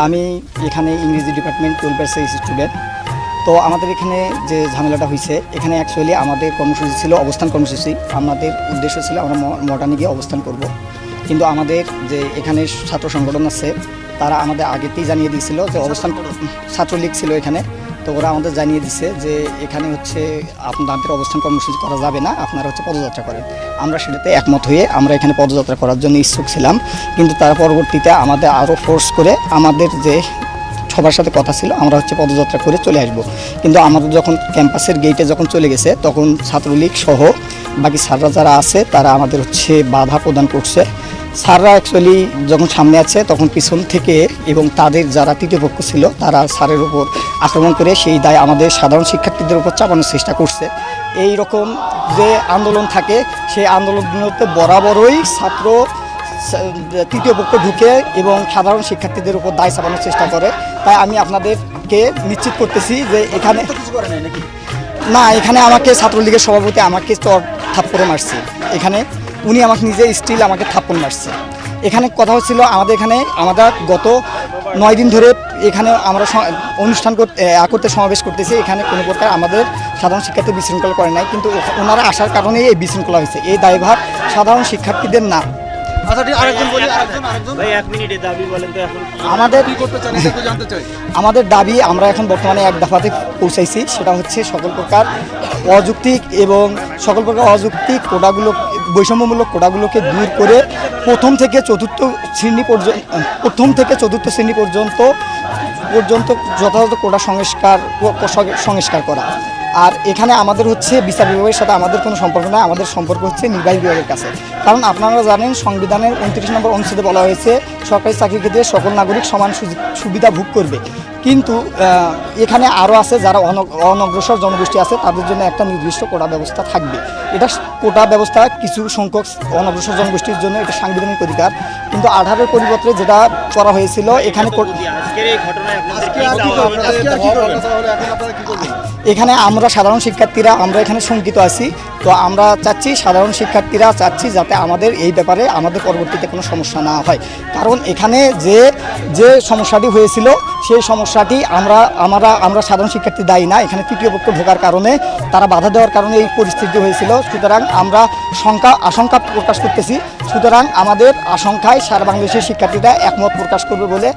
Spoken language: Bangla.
আমি এখানে ইংরেজি ডিপার্টমেন্ট 12 এর স্টুডেন্ট। তো আমাদের এখানে যে ঝামেলাটা হয়েছে, এখানে অ্যাকচুয়ালি আমাদের কর্মসূচি ছিল অবস্থান কর্মসূচি। আমাদের উদ্দেশ্য ছিল আমরা মডার্নে গিয়ে অবস্থান করব, কিন্তু আমাদের যে এখানে ছাত্র সংগঠন আছে তারা আমাদের আগেতেই জানিয়ে দিয়েছিল যে অবস্থান ছাত্রলীগ ছিল এখানে। তো ওরা আমাদের জানিয়ে দিচ্ছে যে এখানে হচ্ছে আপনাদের অবস্থান কর্মসূচি করা যাবে না, আপনারা হচ্ছে পদযাত্রা করেন। আমরা সেটাতে একমত হয়ে আমরা এখানে পদযাত্রা করার জন্য ইচ্ছুক ছিলাম, কিন্তু তার পরবর্তীতে আমাদের আরও ফোর্স করে আমাদের যে সবার সাথে কথা ছিল আমরা হচ্ছে পদযাত্রা করে চলে আসব। কিন্তু আমাদের যখন ক্যাম্পাসের গেটে যখন চলে গেছে তখন ছাত্রলীগ সহ বাকি স্যাররা যারা আছে তারা আমাদের হচ্ছে বাধা প্রদান করছে। স্যাররা অ্যাকচুয়ালি যখন সামনে আছে তখন পিছন থেকে এবং তাদের যারা তৃতীয় পক্ষ ছিল তারা স্যারের উপর আক্রমণ করে সেই দায় আমাদের সাধারণ শিক্ষার্থীদের উপর চাপানোর চেষ্টা করছে। এই রকম যে আন্দোলন থাকে সেই আন্দোলনগুলোতে বরাবরই ছাত্র তৃতীয় পক্ষ ঢুকে এবং সাধারণ শিক্ষার্থীদের উপর দায় চাপানোর চেষ্টা করে। তাই আমি আপনাদেরকে নিশ্চিত করতেছি যে এখানে না, এখানে আমাকে ছাত্রলীগের সভাপতি আমাকে চর থাপ্পড়ে মারছে। এখানে উনি আমাকে নিজে স্টিল আমাকে থাপ্পড় মারছে। এখানে কথা হচ্ছিল আমাদের গত 9 দিন ধরে এখানে আমরা অনুষ্ঠান করতে সমাবেশ করতেছি। এখানে কোনো প্রকার আমাদের সাধারণ শিক্ষার্থী বিশৃঙ্খলা করে নাই, কিন্তু ওনারা আসার কারণেই এই বিশৃঙ্খলা হয়েছে। এই দায়ভার সাধারণ শিক্ষার্থীদের না। আমাদের দাবি আমরা এখন বর্তমানে এক দফাতে পৌঁছাইছি, সেটা হচ্ছে সকল প্রকার অযৌক্তিক কোটাগুলো, বৈষম্যমূলক কোটাগুলোকে দূর করে প্রথম থেকে চতুর্থ শ্রেণী পর্যন্ত যথাযথ কোটা সংস্কার করা। আর এখানে আমাদের হচ্ছে বিচার বিভাগের সাথে আমাদের কোনো সম্পর্ক না, আমাদের সম্পর্ক হচ্ছে নির্বাহী বিভাগের কাছে। কারণ আপনারা জানেন সংবিধানের 29 নম্বর অনুচ্ছেদে বলা হয়েছে সরকারি চাকরির ক্ষেত্রে সকল নাগরিক সমান সুবিধা ভোগ করবে। কিন্তু এখানে আরও আছে যারা অনগ্রসর জনগোষ্ঠী আছে, তাদের জন্য একটা নির্দিষ্ট কোটা ব্যবস্থা থাকবে। এটা কোটা ব্যবস্থা কিছু সংখ্যক অনগ্রসর জনগোষ্ঠীর জন্য এটা সাংবিধানিক অধিকার, কিন্তু 18-এর পরিবর্তে যেটা করা হয়েছিল এখানে আমরা সাধারণ শিক্ষার্থীরা আমরা এখানে শঙ্কিত আছি। তো আমরা সাধারণ শিক্ষার্থীরা চাচ্ছি যাতে আমাদের এই ব্যাপারে আমাদের পরবর্তীতে কোনো সমস্যা না হয়। কারণ এখানে যে সমস্যাটি হয়েছিল সেই সমস্যাটি আমরা সাধারণ শিক্ষার্থী দায়ী না। এখানে তৃতীয় পক্ষ ঢোকার কারণে, তারা বাধা দেওয়ার কারণে এই পরিস্থিতি হয়েছিল। সুতরাং আমরা আশঙ্কা প্রকাশ করতেছি। সুতরাং আমাদের আশঙ্কায় সারা বাংলাদেশের শিক্ষার্থীরা একমত প্রকাশ করবে বলে